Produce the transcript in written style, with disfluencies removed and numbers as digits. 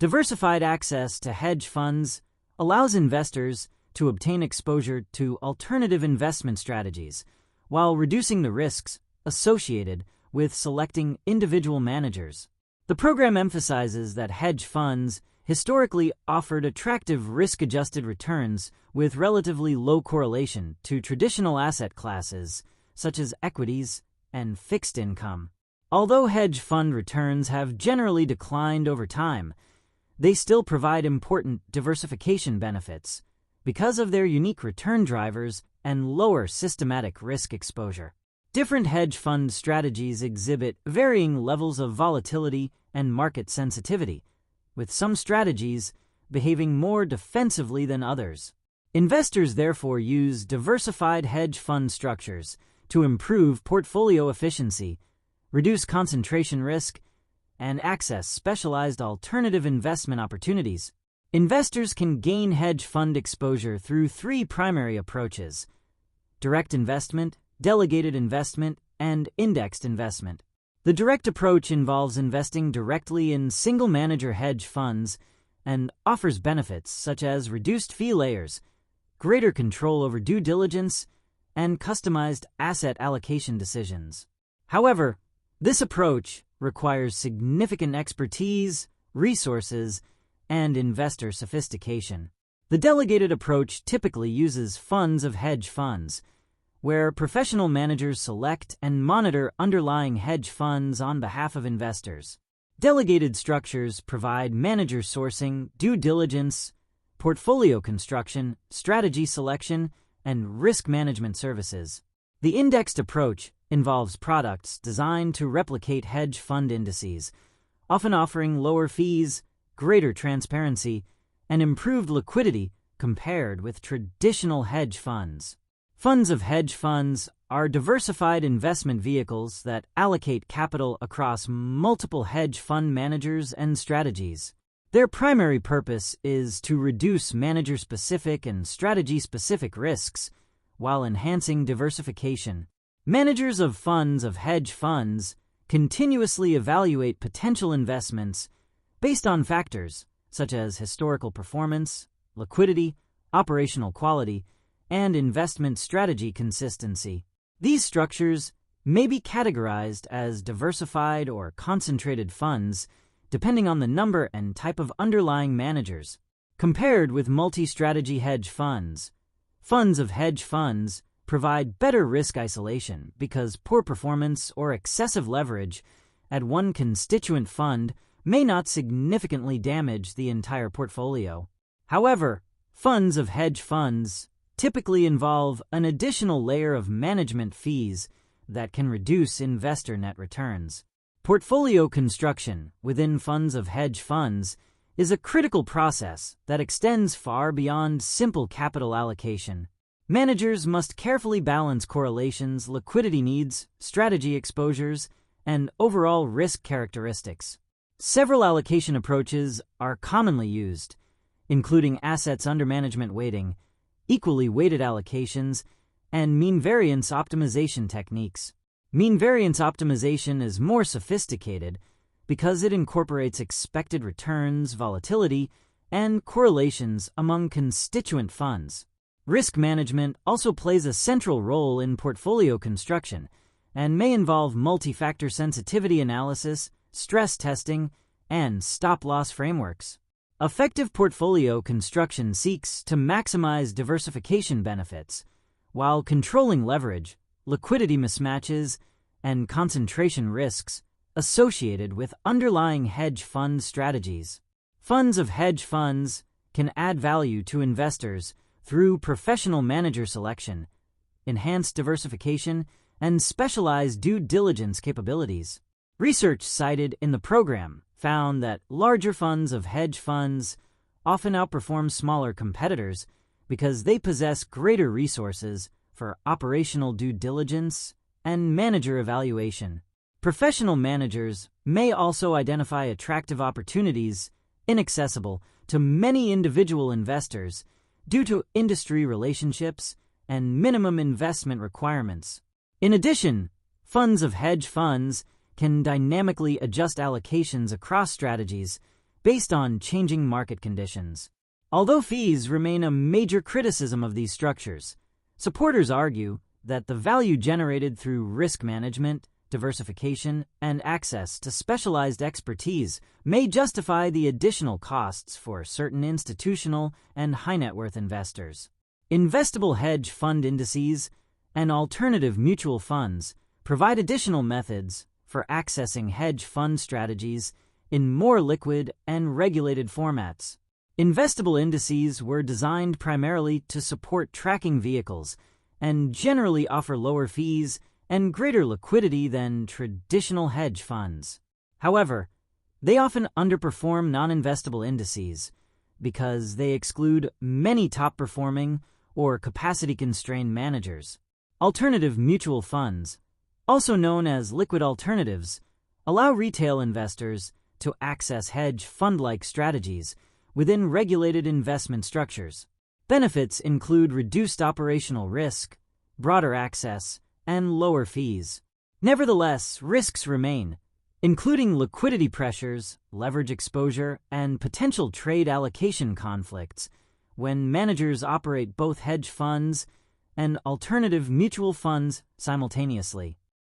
Diversified access to hedge funds allows investors to obtain exposure to alternative investment strategies while reducing the risks associated with selecting individual managers. The program emphasizes that hedge funds historically offered attractive risk-adjusted returns with relatively low correlation to traditional asset classes such as equities and fixed income. Although hedge fund returns have generally declined over time, they still provide important diversification benefits because of their unique return drivers and lower systematic risk exposure. Different hedge fund strategies exhibit varying levels of volatility and market sensitivity, with some strategies behaving more defensively than others. Investors therefore use diversified hedge fund structures to improve portfolio efficiency, reduce concentration risk, and access specialized alternative investment opportunities. Investors can gain hedge fund exposure through three primary approaches: direct investment, delegated investment, and indexed investment. The direct approach involves investing directly in single-manager hedge funds and offers benefits such as reduced fee layers, greater control over due diligence, and customized asset allocation decisions. However, this approach requires significant expertise, resources, and investor sophistication. The delegated approach typically uses funds of hedge funds, where professional managers select and monitor underlying hedge funds on behalf of investors. Delegated structures provide manager sourcing, due diligence, portfolio construction, strategy selection, and risk management services. The indexed approach involves products designed to replicate hedge fund indices, often offering lower fees, greater transparency, and improved liquidity compared with traditional hedge funds. Funds of hedge funds are diversified investment vehicles that allocate capital across multiple hedge fund managers and strategies. Their primary purpose is to reduce manager-specific and strategy-specific risks while enhancing diversification. Managers of funds of hedge funds continuously evaluate potential investments based on factors such as historical performance, liquidity, operational quality, and investment strategy consistency. These structures may be categorized as diversified or concentrated funds depending on the number and type of underlying managers. Compared with multi-strategy hedge funds, funds of hedge funds provide better risk isolation because poor performance or excessive leverage at one constituent fund may not significantly damage the entire portfolio. However, funds of hedge funds typically involve an additional layer of management fees that can reduce investor net returns. Portfolio construction within funds of hedge funds is a critical process that extends far beyond simple capital allocation. Managers must carefully balance correlations, liquidity needs, strategy exposures, and overall risk characteristics. Several allocation approaches are commonly used, including assets under management weighting, equally weighted allocations, and mean variance optimization techniques. Mean variance optimization is more sophisticated because it incorporates expected returns, volatility, and correlations among constituent funds. Risk management also plays a central role in portfolio construction and may involve multi-factor sensitivity analysis, stress testing, and stop-loss frameworks. Effective portfolio construction seeks to maximize diversification benefits while controlling leverage, liquidity mismatches, and concentration risks associated with underlying hedge fund strategies. Funds of hedge funds can add value to investors through professional manager selection, enhanced diversification, and specialized due diligence capabilities. Research cited in the program found that larger funds of hedge funds often outperform smaller competitors because they possess greater resources for operational due diligence and manager evaluation. Professional managers may also identify attractive opportunities inaccessible to many individual investors due to industry relationships and minimum investment requirements. In addition, funds of hedge funds can dynamically adjust allocations across strategies based on changing market conditions. Although fees remain a major criticism of these structures, supporters argue that the value generated through risk management, diversification, and access to specialized expertise may justify the additional costs for certain institutional and high-net-worth investors. Investable hedge fund indices and alternative mutual funds provide additional methods for accessing hedge fund strategies in more liquid and regulated formats. Investable indices were designed primarily to support tracking vehicles and generally offer lower fees and greater liquidity than traditional hedge funds. However, they often underperform non-investable indices because they exclude many top-performing or capacity-constrained managers. Alternative mutual funds, also known as liquid alternatives, allow retail investors to access hedge fund-like strategies within regulated investment structures. Benefits include reduced operational risk, broader access, and lower fees. Nevertheless, risks remain, including liquidity pressures, leverage exposure, and potential trade allocation conflicts when managers operate both hedge funds and alternative mutual funds simultaneously.